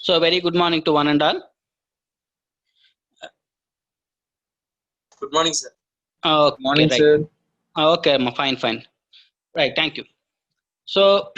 So very good morning to one and all. Good morning, sir. Okay, Morning, right. sir. Okay, fine. Right, thank you. So,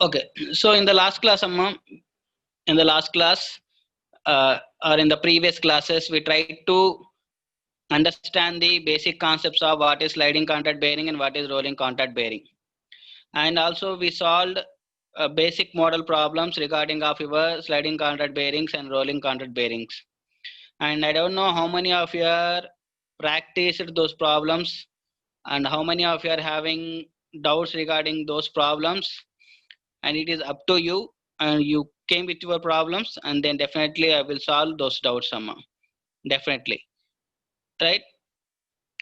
okay. So in the last class, or in the previous classes, we tried to understand the basic concepts of what is sliding contact bearing and what is rolling contact bearing. And also we solved basic model problems regarding of your sliding contact bearings and rolling contact bearings. And I don't know how many of you are practiced those problems and how many of you are having doubts regarding those problems, and it is up to you, and you came with your problems, and then definitely I will solve those doubts somehow, definitely, right?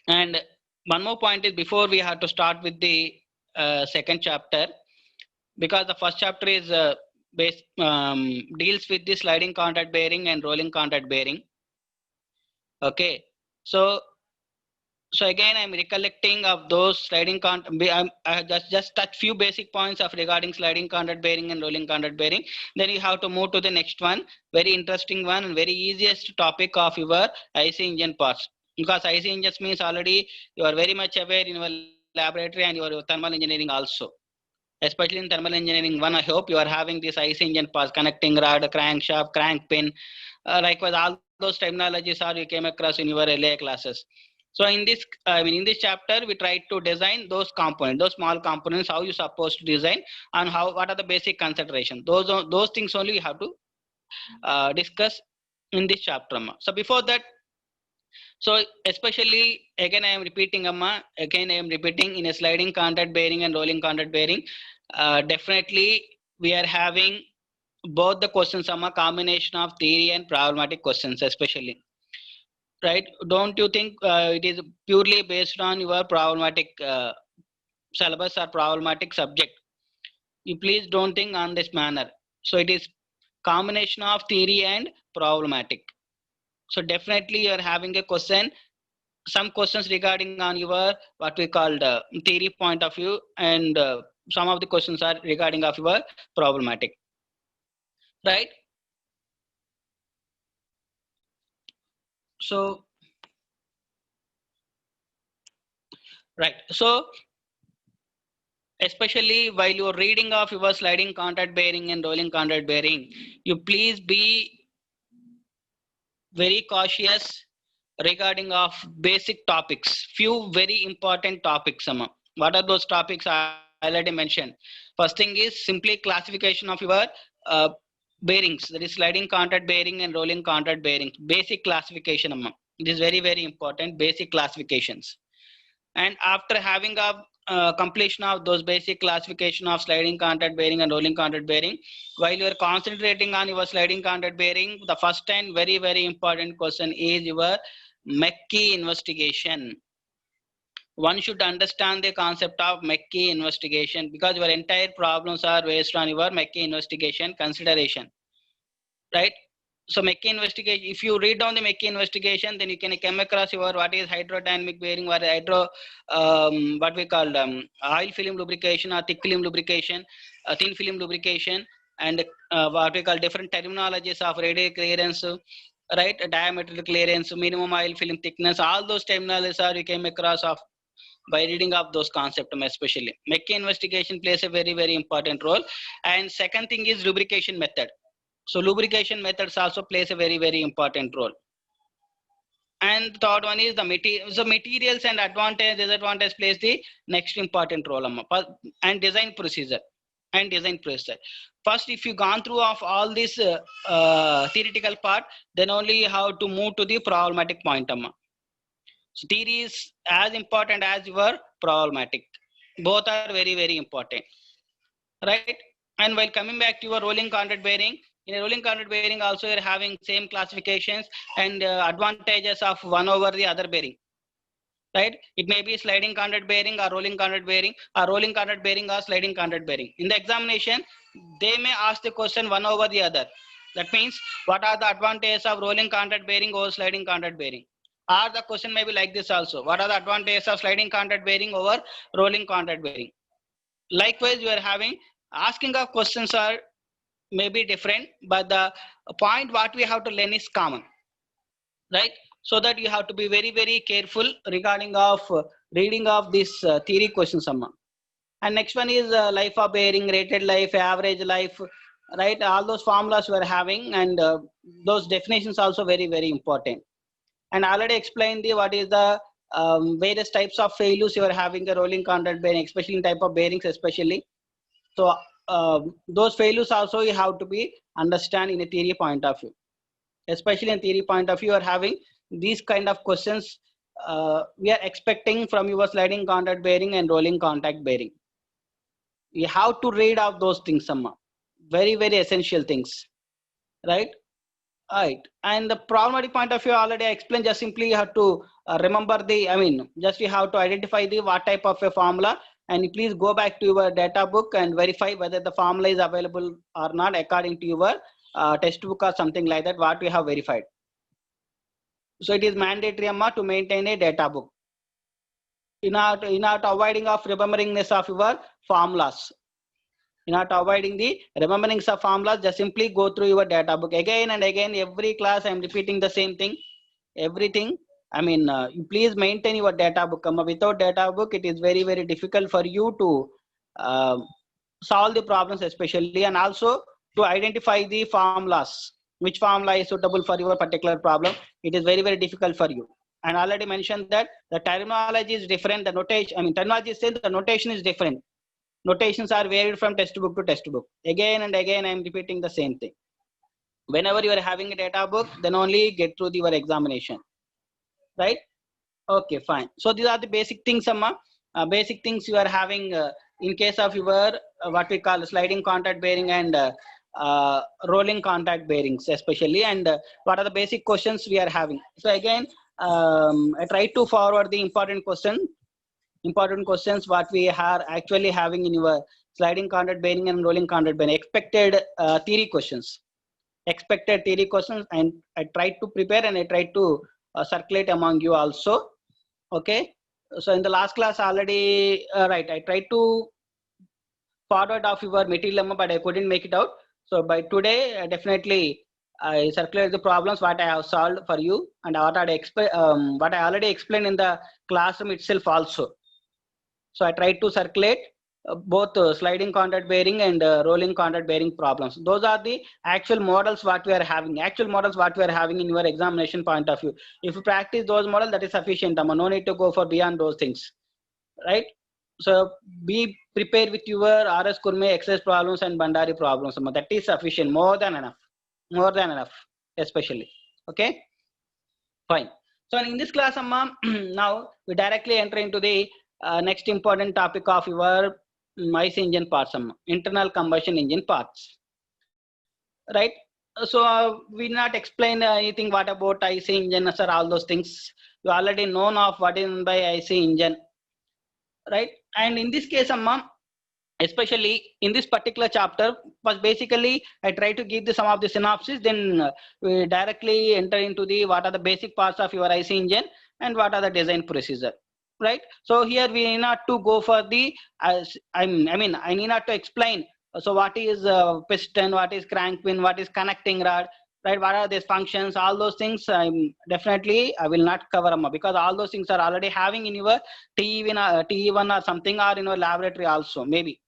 And one more point is, before we have to start with the second chapter, because the first chapter is deals with the sliding contact bearing and rolling contact bearing. Okay, so again I'm recollecting of those sliding I just touch few basic points of regarding sliding contact bearing and rolling contact bearing. Then you have to move to the next one, very interesting one and very easiest topic of your IC engine parts, because IC engines means already you are very much aware in your laboratory and your thermal engineering also. Especially in thermal engineering 1, I hope you are having this IC engine parts, connecting rod, crankshaft, crank pin. Likewise, all those terminologies are you came across in your LA classes. So in this chapter, we try to design those components, those small components, how you supposed to design, and what are the basic considerations. Those things only we have to discuss in this chapter. So before that, so especially again I am repeating, in a sliding contact bearing and rolling contact bearing, definitely we are having both the questions, a combination of theory and problematic questions, especially, right? Don't you think it is purely based on your problematic syllabus or problematic subject? You please don't think on this manner. So it is combination of theory and problematic. So definitely you are having a question, some questions regarding on your what we call the theory point of view, and some of the questions are regarding of your problematic, right? So right, so especially while you're reading of your sliding contact bearing and rolling contact bearing, you please be very cautious regarding of basic topics, few very important topics. What are those topics I already mentioned? First thing is simply classification of your uh, bearings, that is sliding contact bearing and rolling contact bearings, basic classification. It is very important, basic classifications. And after having a completion of those basic classification of sliding contact bearing and rolling contact bearing, while you are concentrating on your sliding contact bearing, the first and very important question is your McKee investigation. One should understand the concept of McKee investigation, because your entire problems are based on your McKee investigation consideration, right? So McKee investigation, if you read down the McKee investigation, then you can come across your what is hydrodynamic bearing, what what we call oil film lubrication or thick film lubrication, thin film lubrication, and what we call different terminologies of radial clearance, right? Diameter clearance, minimum oil film thickness, all those terminologies are you came across of by reading of those concepts. Especially McKee investigation plays a very important role. And second thing is lubrication method. So lubrication methods also plays a very important role. And the third one is the material. So materials and advantage, disadvantage plays the next important role. And design procedure. First, if you gone through of all this theoretical part, then only you have to move to the problematic point. So theory is as important as your problematic. Both are very important, right? And while coming back to your rolling contact bearing, in a rolling contact bearing also you're having same classifications and advantages of one over the other bearing, right? It may be sliding contact bearing or rolling contact bearing, or rolling contact bearing or sliding contact bearing. In the examination, they may ask the question one over the other. That means what are the advantages of rolling contact bearing over sliding contact bearing? Or the question may be like this also: what are the advantages of sliding contact bearing over rolling contact bearing? Likewise, you are having asking of questions are maybe different, but the point what we have to learn is common, right? So that you have to be very, very careful regarding of reading of this theory questions. And next one is life of bearing, rated life, average life, right? All those formulas we are having, and those definitions also very, very important. And I already explained the what is the various types of failures you are having a rolling contact bearing, especially in type of bearings, especially. So those failures also you have to be understand in a theory point of view. Especially in theory point of view, you are having these kind of questions we are expecting from your sliding contact bearing and rolling contact bearing. You have to read out those things, some very, very essential things, right? Right. And the problematic point of view already I explained. Just simply you have to remember the, I mean, just you have to identify the what type of a formula, and you please go back to your data book and verify whether the formula is available or not according to your textbook or something like that, what we have verified. So it is mandatory, Amma, to maintain a data book. In not avoiding of rememberingness of your formulas. Not avoiding the remembering of formulas, just simply go through your data book again and again. Every class I am repeating the same thing, everything. I mean, you please maintain your data book. Without data book, it is very, very difficult for you to solve the problems, especially, and also to identify the formulas, which formula is suitable for your particular problem. It is very, very difficult for you. And already mentioned that the terminology is different, the notation, I mean, terminology is same, the notation is different. Notations are varied from textbook to textbook. Again and again, I am repeating the same thing. Whenever you are having a data book, then only get through your examination, right? Okay, fine. So these are the basic things, Amma. Basic things you are having in case of your what we call sliding contact bearing and rolling contact bearings, especially, and what are the basic questions we are having. So again, I try to forward the important questions what we are actually having in your sliding contact bearing and rolling contact bearing. Expected theory questions. Expected theory questions, and I tried to prepare and I tried to circulate among you also. Okay. So in the last class already, right, I tried to forward off your material, but I couldn't make it out. So by today, definitely I circulate the problems what I have solved for you, and what I already explained in the classroom itself also. So I tried to circulate both sliding contact bearing and rolling contact bearing problems. Those are the actual models what we are having. Actual models what we are having in your examination point of view. If you practice those models, that is sufficient. No need to go for beyond those things, right? So be prepared with your RS Kurme exercise problems and Bandari problems. That is sufficient. More than enough. More than enough, especially. Okay. Fine. So in this class, Amma, now we directly enter into the next important topic of your IC engine parts, internal combustion engine parts, right? So we not explain anything what about IC engine, sir, all those things. You already know of what is by IC engine, right? And in this case, especially in this particular chapter, was basically I try to give some of the synopsis, then we directly enter into the what are the basic parts of your IC engine and what are the design procedure, right? So here we need not to go for the I mean I need not to explain. So what is piston, what is crank pin, what is connecting rod, right? What are these functions? All those things I will not cover, because all those things are already having in your TE1 or something, or in your laboratory also, maybe.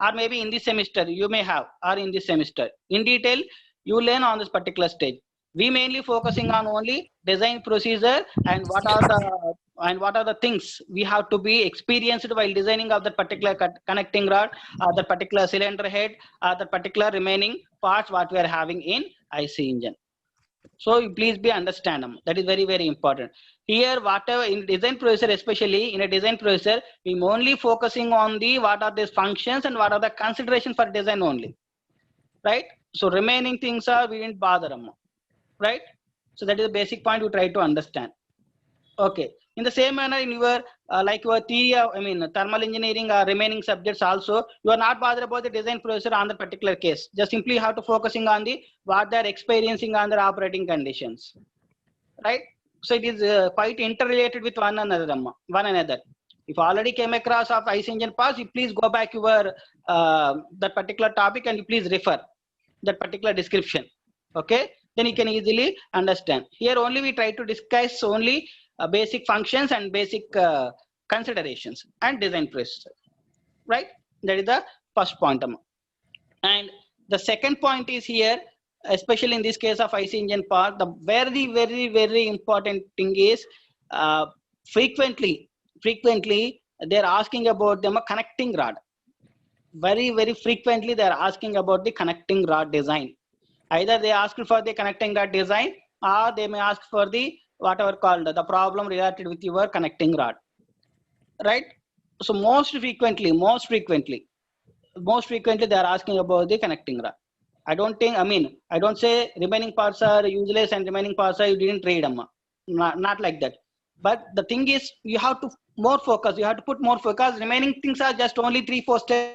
Or maybe in this semester you may have, or in this semester in detail you learn on this particular stage. We mainly focusing on only design procedure and what are the things we have to be experienced while designing of that particular connecting rod, or the particular cylinder head, or the particular remaining parts what we are having in IC engine. So you please be understand them. That is very, very important. Here, whatever in design procedure, especially in a design procedure, we only focusing on the what are these functions and what are the consideration for design only, right? So remaining things are we didn't bother them, right? So that is the basic point we try to understand. Okay. In the same manner, in your like your theory of, thermal engineering remaining subjects also, you are not bothered about the design procedure on the particular case. Just simply have to focusing on the what they are experiencing on their operating conditions, right? So it is quite interrelated with one another. If you already came across of IC engine parts, you please go back your that particular topic and you please refer that particular description. Okay, then you can easily understand. Here only we try to discuss only basic functions and basic considerations and design process, right? That is the first point. And the second point is here, especially in this case of IC engine part, the very important thing is frequently they're asking about them a connecting rod. Very frequently they are asking about the connecting rod design. Either they ask for the connecting rod design, or they may ask for the whatever called the problem related with your connecting rod, right? So most frequently they are asking about the connecting rod. I don't say remaining parts are useless and remaining parts are you didn't read them. Not like that. But the thing is, you have to more focus. You have to put more focus. Remaining things are just only 3-4 steps.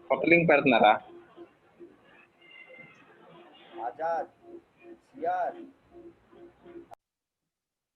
కొత్త link పెడుతున్నారా? Azad CR